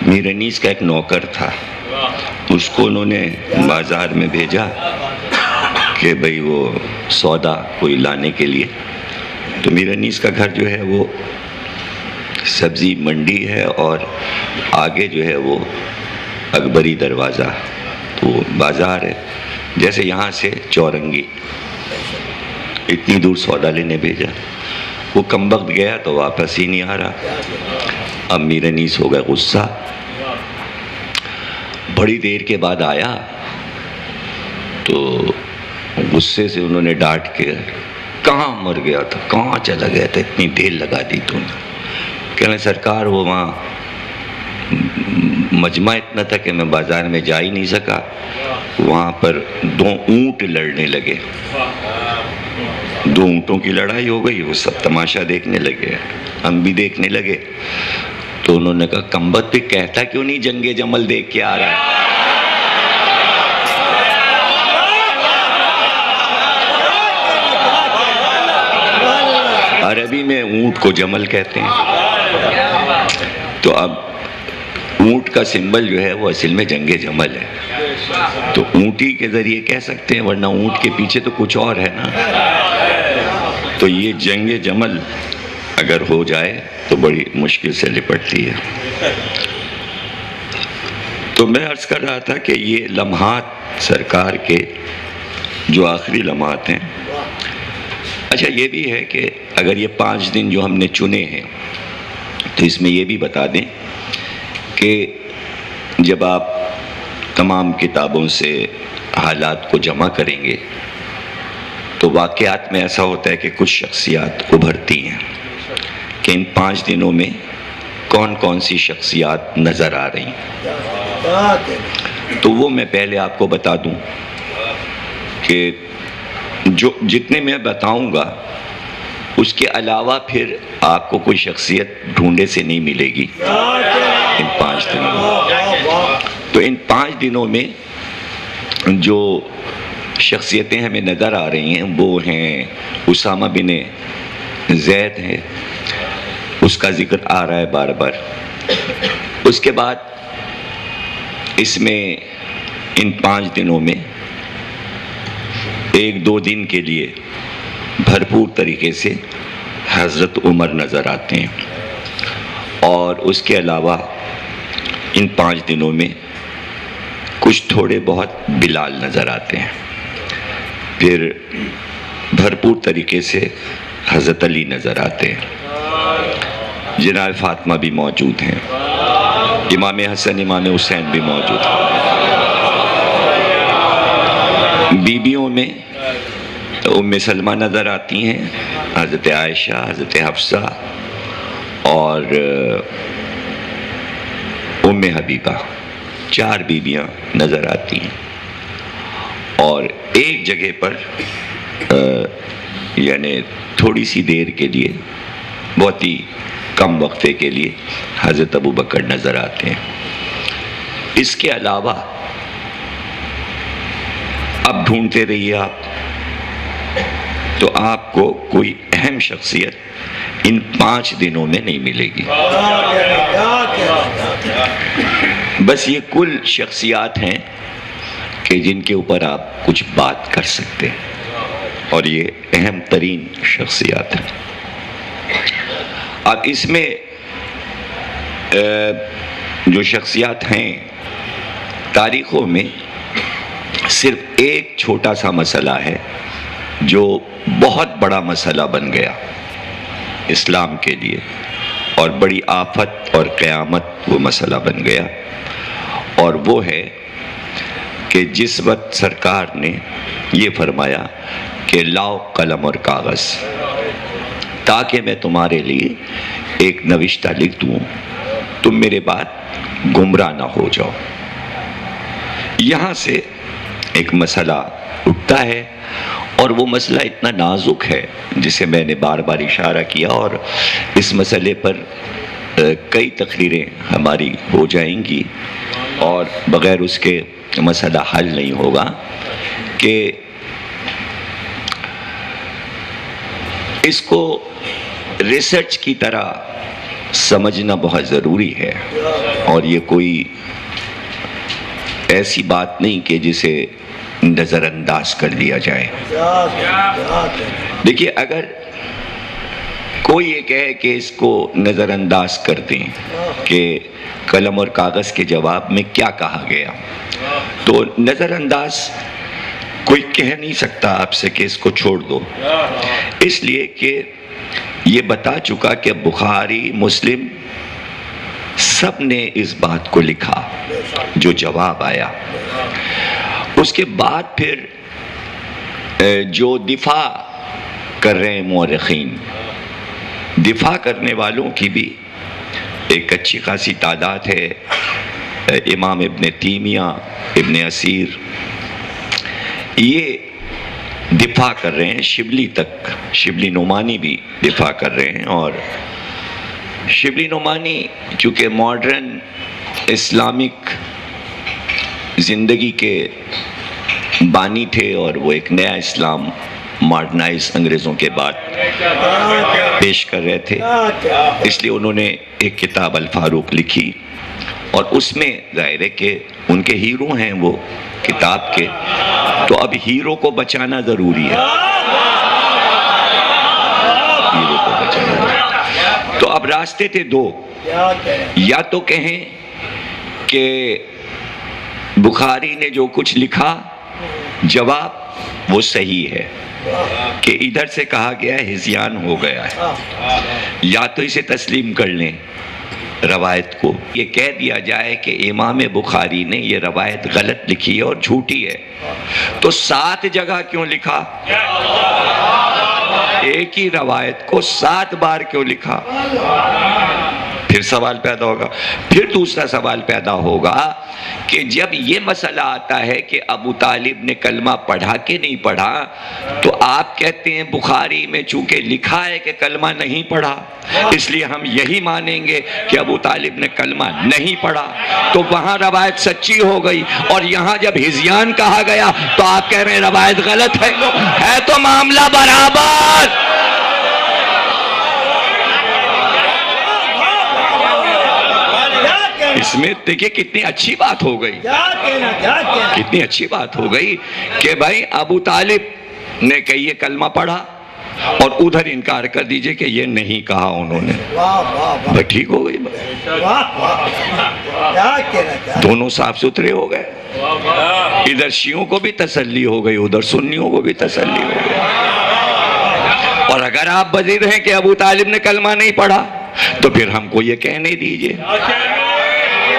میر انیس کا ایک نوکر تھا، اس کو انہوں نے بازار میں بھیجا کہ بھئی وہ سودا کوئی لانے کے لیے. تو میر انیس کا گھر جو ہے وہ سبزی منڈی ہے اور آگے جو ہے وہ اکبری دروازہ، تو بازار ہے جیسے یہاں سے چورنگی. اتنی دور سودا لینے بھیجا، وہ کمبخت گیا تو واپس ہی نہیں آ رہا. اب میر انیس ہو گئے غصہ. بڑی دیر کے بعد آیا تو غصے سے انہوں نے ڈانٹ کے، کہاں مر گیا تھا، کہاں چلا گیا تھا، اتنی دیر لگا دی تو نے. کہنے سرکار وہ وہاں مجمع اتنا تھا کہ میں بازار میں جا ہی نہیں سکا، وہاں پر 2 اونٹ لڑنے لگے، 2 اونٹوں کی لڑائی ہو گئی. وہ سب تماشا دیکھنے لگے، ہم بھی دیکھنے لگے. تو انہوں نے کہا کمبخت پہ کہتا کیوں نہیں جنگ جمل دیکھ کے آ رہا ہے. عربی میں اونٹ کو جمل کہتے ہیں. تو اب اونٹ کا سمبل جو ہے وہ اصل میں جنگ جمل ہے، تو اونٹی کے ذریعے کہہ سکتے ہیں، ورنہ اونٹ کے پیچھے تو کچھ اور ہے نا. تو یہ جنگ جمل اگر ہو جائے تو بڑی مشکل سے لپٹتی ہے. تو میں عرض کر رہا تھا کہ یہ لمحات سرکار کے جو آخری لمحات ہیں. اچھا یہ بھی ہے کہ اگر یہ 5 دن جو ہم نے چنے ہیں تو اس میں یہ بھی بتا دیں کہ جب آپ تمام کتابوں سے حالات کو جمع کریں گے تو واقعات میں ایسا ہوتا ہے کہ کچھ شخصیات ابھرتی ہیں کہ ان 5 دنوں میں کون کون سی شخصیات نظر آ رہی ہیں. تو وہ میں پہلے آپ کو بتا دوں کہ جو جتنے میں بتاؤں گا اس کے علاوہ پھر آپ کو کوئی شخصیت ڈھونڈے سے نہیں ملے گی ان 5 دنوں میں. تو ان 5 دنوں میں جو شخصیتیں ہمیں نظر آ رہی ہیں وہ ہیں اسامہ بن زید ہیں، اس کا ذکر آ رہا ہے بار بار. اس کے بعد اس میں ان 5 دنوں میں 1-2 دن کے لیے بھرپور طریقے سے حضرت عمر نظر آتے ہیں، اور اس کے علاوہ ان 5 دنوں میں کچھ تھوڑے بہت بلال نظر آتے ہیں. پھر بھرپور طریقے سے حضرت علی نظر آتے ہیں، جناب فاطمہ بھی موجود ہیں، امام حسن امام حسین بھی موجود ہیں. بیویوں میں ام سلمہ نظر آتی ہیں، حضرت عائشہ، حضرت حفصہ اور ام حبیبہ، 4 بیویاں نظر آتی ہیں. اور ایک جگہ پر یعنی تھوڑی سی دیر کے لیے، بہت ہی کم وقفے کے لیے حضرت ابو بکر نظر آتے ہیں. اس کے علاوہ اب ڈھونڈتے رہیے آپ، تو آپ کو کوئی اہم شخصیت ان 5 دنوں میں نہیں ملے گی. بس یہ کل شخصیات ہیں کہ جن کے اوپر آپ کچھ بات کر سکتے ہیں، اور یہ اہم ترین شخصیات ہیں. اب اس میں جو شخصیات ہیں تاریخوں میں صرف ایک چھوٹا سا مسئلہ ہے جو بہت بڑا مسئلہ بن گیا اسلام کے لیے، اور بڑی آفت اور قیامت وہ مسئلہ بن گیا. اور وہ ہے کہ جس وقت سرکار نے یہ فرمایا کہ لاؤ قلم اور کاغذ تاکہ میں تمہارے لیے ایک نوشتہ لکھ دوں، تم میرے بعد گمراہ نہ ہو جاؤ. یہاں سے ایک مسئلہ اٹھتا ہے، اور وہ مسئلہ اتنا نازک ہے جسے میں نے بار بار اشارہ کیا، اور اس مسئلے پر کئی تقریریں ہماری ہو جائیں گی، اور بغیر اس کے مسئلہ حل نہیں ہوگا. کہ اس کو ریسرچ کی طرح سمجھنا بہت ضروری ہے، اور یہ کوئی ایسی بات نہیں کہ جسے نظر انداز کر دیا جائے۔ دیکھیے، اگر کوئی یہ کہے کہ اس کو نظر انداز کر دیں کہ قلم اور کاغذ کے جواب میں کیا کہا گیا، تو نظر انداز کوئی کہہ نہیں سکتا آپ سے کہ اس کو چھوڑ دو، اس لیے کہ یہ بتا چکا کہ بخاری، مسلم سب نے اس بات کو لکھا جو جواب آیا۔ اس کے بعد پھر جو دفاع کر رہے ہیں مورخین، دفاع کرنے والوں کی بھی ایک اچھی خاصی تعداد ہے۔ امام ابن تیمیہ، ابن اثیر، یہ دفاع کر رہے ہیں، شبلی تک، شبلی نعمانی بھی دفاع کر رہے ہیں۔ اور شبلی نعمانی چونکہ ماڈرن اسلامک زندگی کے بانی تھے، اور وہ ایک نیا اسلام ماڈرنائز انگریزوں کے بعد پیش کر رہے تھے، اس لیے انہوں نے ایک کتاب الفاروق لکھی، اور اس میں ظاہر ہے کہ ان کے ہیرو ہیں وہ کتاب کے، تو اب ہیرو کو بچانا ضروری ہے، ہیرو کو بچانا ضروری ہے۔ تو اب راستے تھے دو، یا تو کہیں کہ بخاری نے جو کچھ لکھا جواب وہ صحیح ہے، کہ ادھر سے کہا گیا ہے ہذیان ہو گیا ہے، یا تو اسے تسلیم کر لیں روایت کو، یہ کہہ دیا جائے کہ امام بخاری نے یہ روایت غلط لکھی ہے اور جھوٹی ہے، تو 7 جگہ کیوں لکھا؟ ایک ہی روایت کو 7 بار کیوں لکھا؟ پھر سوال پیدا ہوگا۔ پھر دوسرا سوال پیدا ہوگا کہ جب یہ مسئلہ آتا ہے کہ ابو طالب نے کلمہ پڑھا کہ نہیں پڑھا، تو آپ کہتے ہیں بخاری میں چونکہ لکھا ہے کہ کلمہ نہیں پڑھا، اس لیے ہم یہی مانیں گے کہ ابو طالب نے کلمہ نہیں پڑھا، تو وہاں روایت سچی ہو گئی، اور یہاں جب ہذیان کہا گیا تو آپ کہہ رہے ہیں روایت غلط ہے تو معاملہ برابر۔ اس میں دیکھیں کتنی اچھی بات ہو گئی، کتنی اچھی بات ہو گئی کہ بھائی ابو طالب نے کہ یہ کلمہ پڑھا، اور ادھر انکار کر دیجئے کہ یہ نہیں کہا انہوں نے، بھائی ٹھیک ہو گئی، دونوں صاف ستھرے ہو گئے، ادھر شیعوں کو بھی تسلی ہو گئی، ادھر سنیوں کو بھی تسلی ہو گئی۔ اور اگر آپ بزید ہیں کہ ابو طالب نے کلمہ نہیں پڑھا، تو پھر ہم کو یہ کہنے دیجئے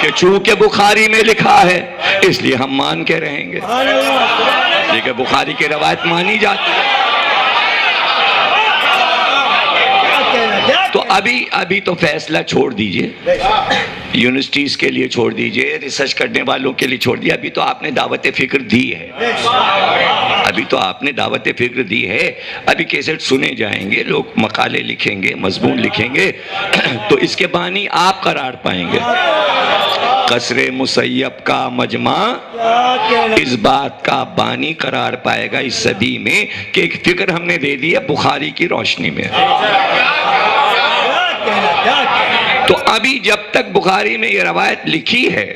کہ چونکہ بخاری میں لکھا ہے اس لیے ہم مان کے رہیں گے، لیکن بخاری کی روایت مانی جاتی ہے۔ تو ابھی تو فیصلہ چھوڑ دیجئے، یونیورسٹیز کے لیے چھوڑ دیجئے، ریسرچ کرنے والوں کے لیے چھوڑ دیجئے، ابھی تو آپ نے دعوت فکر دی ہے، ابھی تو آپ نے دعوت فکر دی ہے، ابھی کیسٹ سنے جائیں گے، لوگ مقالے لکھیں گے، مضمون لکھیں گے، تو اس کے بانی آپ قرار پائیں گے۔ قصر مسیب کا مجمع اس بات کا بانی قرار پائے گا اس صدی میں کہ ایک فکر ہم نے دے دی ہے بخاری کی روشنی میں۔ تو ابھی جب تک بخاری میں یہ روایت لکھی ہے،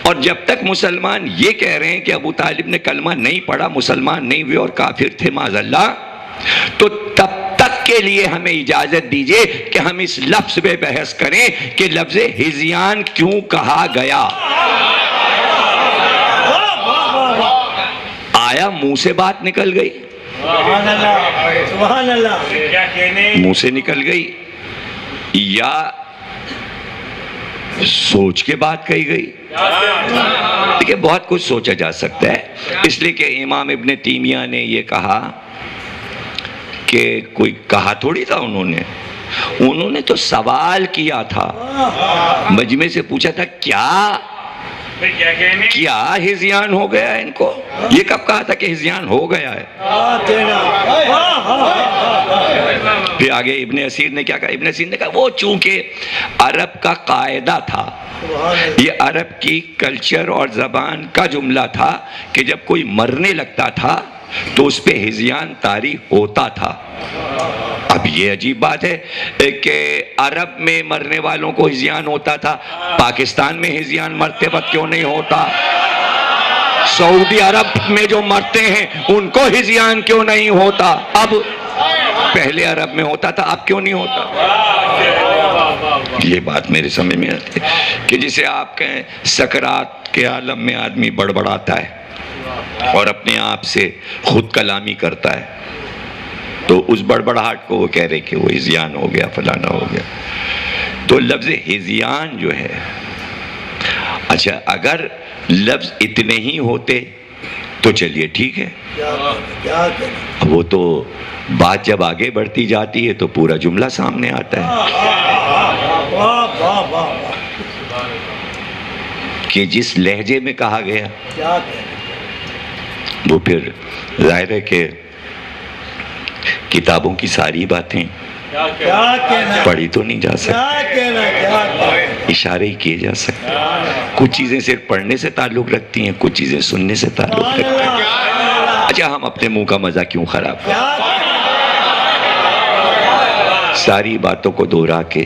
اور جب تک مسلمان یہ کہہ رہے ہیں کہ ابو طالب نے کلمہ نہیں پڑھا، مسلمان نہیں ہوئے اور کافر تھے معاذ اللہ، تو تب تک کے لیے ہمیں اجازت دیجئے کہ ہم اس لفظ پہ بحث کریں کہ لفظ ہذیان کیوں کہا گیا۔ آیا منہ سے بات نکل گئی، سبحان اللہ، منہ سے نکل گئی، یا سوچ کے بات کہی گئی؟ دیکھیں بہت کچھ سوچا جا سکتا ہے، اس لیے کہ امام ابن تیمیہ نے یہ کہا کہ کوئی کہا تھوڑی تھا انہوں نے تو سوال کیا تھا، مجمع سے پوچھا تھا کیا ہذیان ہو گیا ہے ان کو؟ یہ کب کہا تھا کہ ہذیان ہو گیا ہے؟ پھر آگے ابن اسیر نے کیا کہا؟ ابن اسیر نے کہا وہ چونکہ عرب کا قاعدہ تھا، یہ عرب کی کلچر اور زبان کا جملہ تھا کہ جب کوئی مرنے لگتا تھا تو اس پہ ہذیان طاری ہوتا تھا۔ اب یہ عجیب بات ہے کہ عرب میں مرنے والوں کو ہذیان ہوتا تھا، پاکستان میں ہذیان مرتے وقت کیوں نہیں ہوتا؟ سعودی عرب میں جو مرتے ہیں ان کو ہذیان کیوں نہیں ہوتا؟ اب پہلے عرب میں ہوتا تھا، اب کیوں نہیں ہوتا؟ یہ بات میرے سمجھ میں آتی ہے کہ جسے آپ کہیں سکرات کے عالم میں آدمی بڑبڑاتا ہے اور اپنے آپ سے خود کلامی کرتا ہے، تو اس بڑبڑاہٹ کو وہ کہہ رہے کہ وہ ہذیان ہو گیا، فلانا ہو گیا۔ تو لفظ ہذیان جو ہے، اچھا اگر لفظ اتنے ہی ہوتے تو چلیے ٹھیک ہے، وہ تو بات جب آگے بڑھتی جاتی ہے تو پورا جملہ سامنے آتا ہے کہ جس لہجے میں کہا گیا وہ پھر ظاہر ہے کہ کتابوں کی ساری باتیں پڑھی تو نہیں جا سکتی، اشارے ہی کیے جا سکتے، کچھ چیزیں صرف پڑھنے سے تعلق رکھتی ہیں، کچھ چیزیں سننے سے تعلق رکھتی ہیں۔ اچھا ہم اپنے منہ کا مزہ کیوں خراب کریں؟ ساری باتوں کو دہرا کے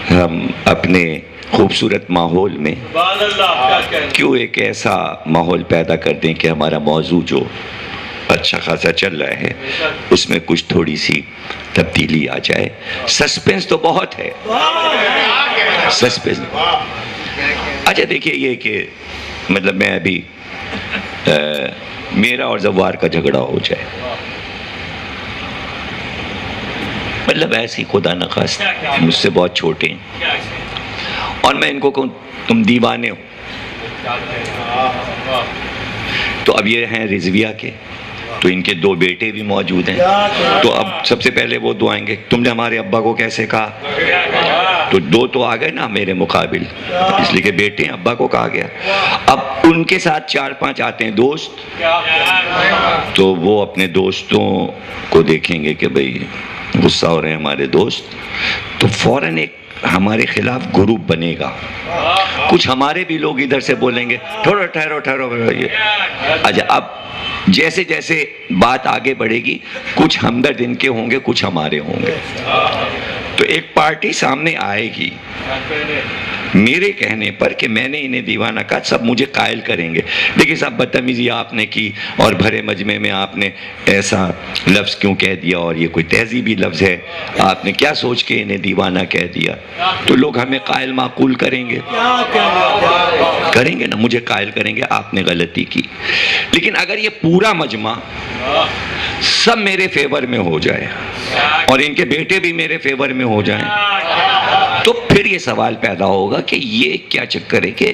ہم اپنے خوبصورت ماحول میں کیوں ایک ایسا ماحول پیدا کر دیں کہ ہمارا موضوع جو اچھا خاصا چل رہا ہے اس میں کچھ تھوڑی سی تبدیلی آ جائے۔ سسپینس تو بہت ہے، سسپینس۔ اچھا دیکھیے یہ کہ مطلب میں ابھی میرا اور زوار کا جھگڑا ہو جائے، مطلب ایسی خدا نخواست مجھ سے بہت چھوٹے ہیں اور میں ان کو کہوں تم دیوانے ہو، تو اب یہ ہیں رضویہ کے، تو ان کے 2 بیٹے بھی موجود ہیں، تو اب سب سے پہلے وہ دعائیں گے تم نے ہمارے ابا کو کیسے کہا، تو 2 تو آ گئے نا میرے مقابل، اس لیے کہ بیٹے ہیں، ابا کو کہا گیا۔ اب ان کے ساتھ 4-5 آتے ہیں دوست، تو وہ اپنے دوستوں کو دیکھیں گے کہ بھئی غصہ ہو رہے ہیں ہمارے دوست، تو فوراً ایک ہمارے خلاف گروپ بنے گا، کچھ ہمارے بھی لوگ ادھر سے بولیں گے ٹھہرو اچھا اب جیسے جیسے بات آگے بڑھے گی کچھ ہمدرد ان کے ہوں گے، کچھ ہمارے ہوں گے، تو ایک پارٹی سامنے آئے گی میرے کہنے پر کہ میں نے انہیں دیوانہ کہا، سب مجھے قائل کریں گے دیکھیں صاحب بدتمیزی آپ نے کی اور بھرے مجمع میں آپ نے ایسا لفظ کیوں کہہ دیا، اور یہ کوئی تہذیبی لفظ ہے، آپ نے کیا سوچ کے انہیں دیوانہ کہہ دیا، تو لوگ ہمیں قائل معقول کریں گے نا، مجھے قائل کریں گے آپ نے غلطی کی۔ لیکن اگر یہ پورا مجمع سب میرے فیور میں ہو جائے اور ان کے بیٹے بھی میرے فیور میں ہو جائیں، تو پھر یہ سوال پیدا ہوگا کہ یہ کیا چکر ہے کہ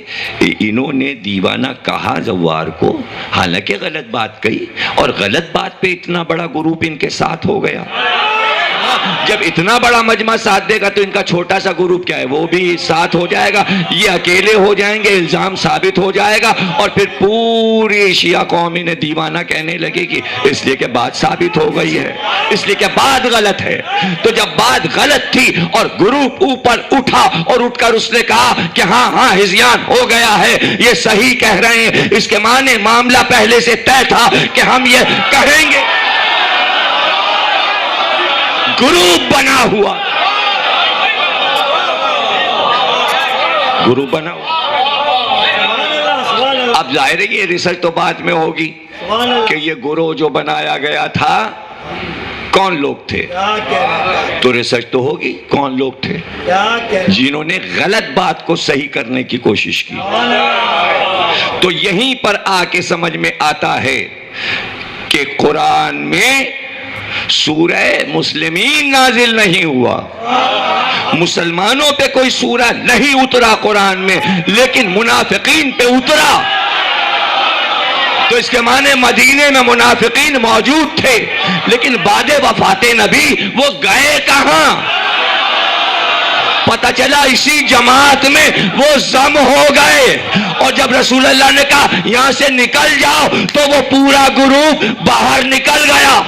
انہوں نے دیوانہ کہا زوار کو، حالانکہ غلط بات کہی، اور غلط بات پہ اتنا بڑا گروپ ان کے ساتھ ہو گیا۔ جب اتنا بڑا مجمع ساتھ دے گا تو ان کا چھوٹا سا گروپ کیا ہے وہ بھی ساتھ ہو جائے گا، یہ اکیلے ہو جائیں گے، الزام ثابت ہو جائے گا، اور پھر پوری شیعہ قوم انہیں دیوانہ کہنے لگے گی، اس لیے کہ بات ثابت ہو گئی ہے، اس لیے کہ بات غلط ہے۔ تو جب بات غلط تھی اور گروپ اوپر اٹھا اور اٹھ کر اس نے کہا کہ ہاں ہذیان ہو گیا ہے، یہ صحیح کہہ رہے ہیں، اس کے معنی معاملہ پہلے سے طے تھا کہ ہم یہ کہیں گے، گروپ بنا ہوا، گروپ بنا ہوا۔ اب ظاہر ہے یہ ریسرچ تو بعد میں ہوگی کہ یہ گروہ جو بنایا گیا تھا کون لوگ تھے، تو ریسرچ تو ہوگی کون لوگ تھے جنہوں نے غلط بات کو صحیح کرنے کی کوشش کی۔ تو یہیں پر آ کے سمجھ میں آتا ہے کہ قرآن میں سورہ مسلمین نازل نہیں ہوا، مسلمانوں پہ کوئی سورہ نہیں اترا قرآن میں، لیکن منافقین پہ اترا۔ تو اس کے معنی مدینے میں منافقین موجود تھے، لیکن بعد وفات نبی وہ گئے کہاں؟ پتہ چلا اسی جماعت میں وہ ضم ہو گئے، اور جب رسول اللہ نے کہا یہاں سے نکل جاؤ تو وہ پورا گروپ باہر نکل گیا۔